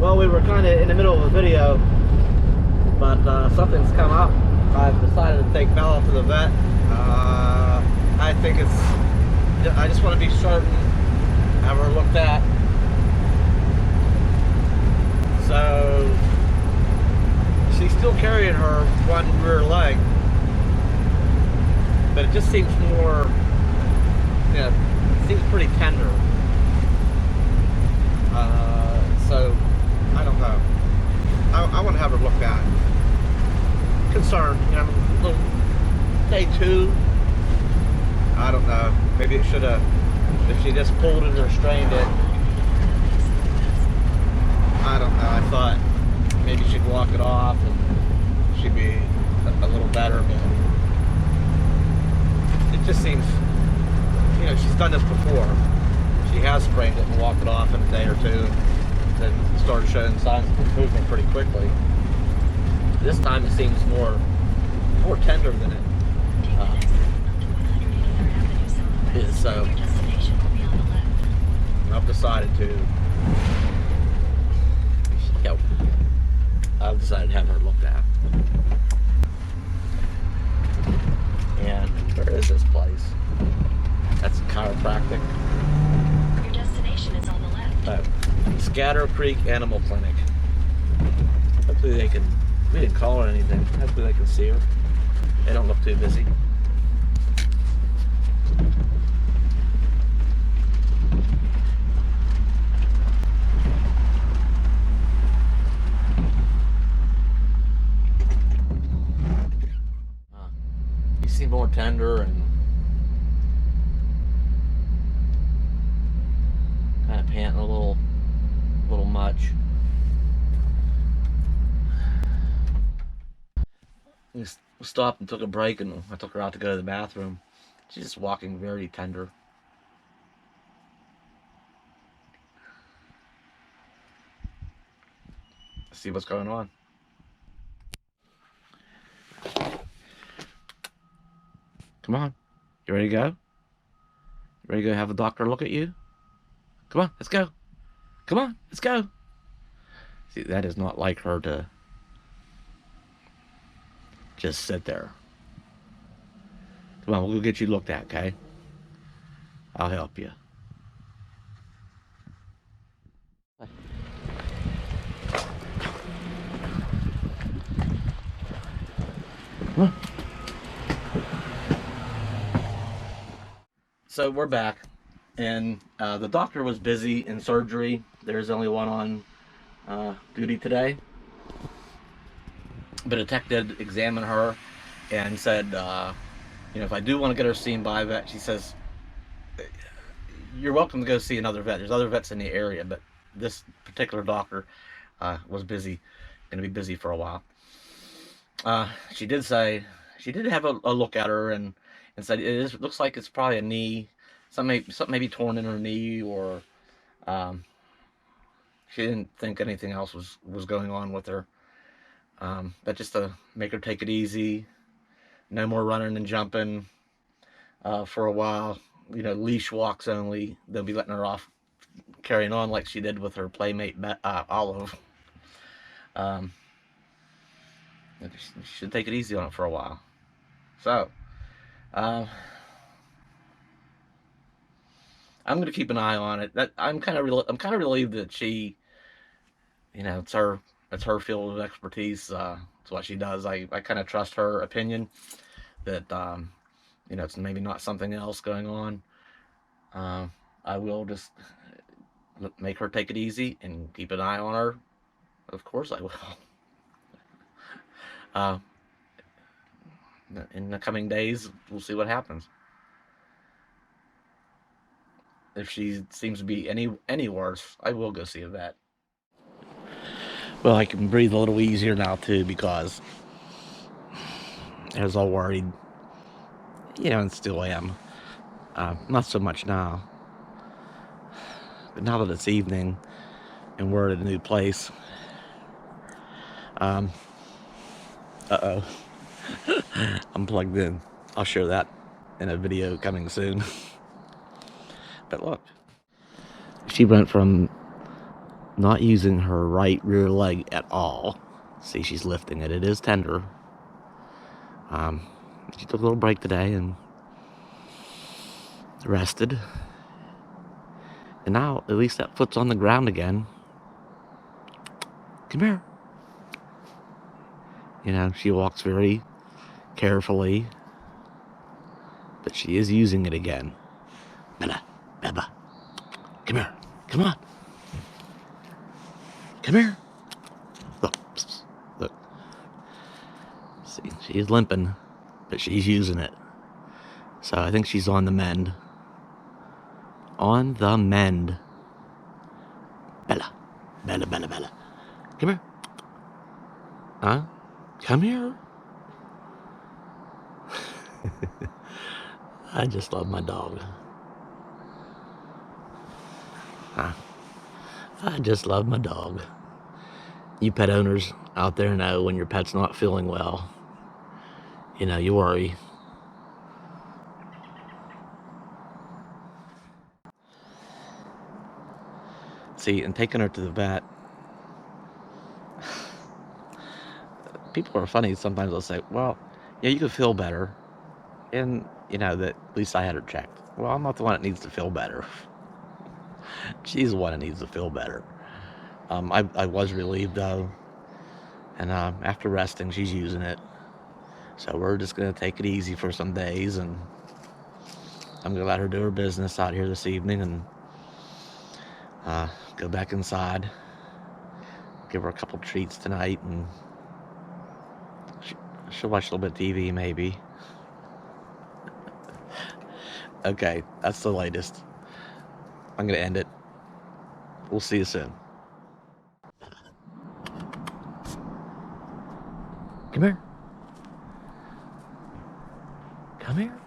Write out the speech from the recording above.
Well, we were kind of in the middle of a video, but something's come up. I've decided to take Bella to the vet. I think I just want to be certain, have her looked at. So, she's still carrying her one rear leg, but it just seems more, it seems pretty tender. So, I don't know. I want to have her looked at. Concerned, little day 2. I don't know. Maybe it should have, if she just pulled it or strained it. I don't know. I thought maybe she'd walk it off and she'd be a little better, but it just seems, she's done this before. She has sprained it and walked it off in a day or 2, and then started showing signs of improvement pretty quickly. This time it seems more tender than it is, so I've decided to have her looked at. And where is this place? That's chiropractic. Your destination is on the left. Scatter Creek Animal Clinic. Hopefully they can, we didn't call her anything. Hopefully they can see her. They don't look too busy. You seem more tender and kind of panting a little much. We stopped and took a break, and I took her out to go to the bathroom. She's just walking very tender. Let's see what's going on. Come on. You ready to go? You ready to go have the doctor look at you? Come on, let's go. Come on, let's go. See, that is not like her to just sit there. Come on, we'll go get you looked at, okay? I'll help you. Come on. So we're back, and the doctor was busy in surgery. There's only one on duty today. But a tech did examine her and said, if I do want to get her seen by a vet, she says, you're welcome to go see another vet. There's other vets in the area, but this particular doctor was busy, going to be busy for a while. She did have a look at her and said it looks like it's probably a knee, something may be torn in her knee, or she didn't think anything else was going on with her. But just to make her take it easy, no more running and jumping for a while. Leash walks only. They'll be letting her off, carrying on like she did with her playmate Olive. She should take it easy on it for a while. So, I'm going to keep an eye on it. I'm kind of relieved that she, it's her field of expertise. It's what she does. I kind of trust her opinion that it's maybe not something else going on. I will just make her take it easy and keep an eye on her. Of course I will. In the coming days, we'll see what happens. If she seems to be any worse, I will go see a vet. Well, I can breathe a little easier now too, because I was all worried, and still am. Not so much now, but now that it's evening and we're at a new place, uh-oh, I'm plugged in. I'll share that in a video coming soon. But look, she went from not using her right rear leg at all. See, she's lifting it. It is tender. She took a little break today and rested. And now, at least that foot's on the ground again. Come here. You know, she walks very carefully, but she is using it again. Bella, Beba, come here. Come on. Come here. Look, look. See, she's limping, but she's using it. So I think she's on the mend. On the mend. Bella, Bella, Bella, Bella. Come here. Huh? Come here. I just love my dog. Huh? I just love my dog. You pet owners out there know when your pet's not feeling well. You know, you worry. See, and taking her to the vet, people are funny. Sometimes they'll say, well, yeah, you could feel better. And, you know, that at least I had her checked. Well, I'm not the one that needs to feel better. She's the one that needs to feel better. I was relieved, though. And after resting, she's using it. So we're just going to take it easy for some days. And I'm going to let her do her business out here this evening and go back inside. Give her a couple treats tonight. And she'll watch a little bit of TV, maybe. Okay, that's the latest. I'm going to end it. We'll see you soon. Come here. Come here.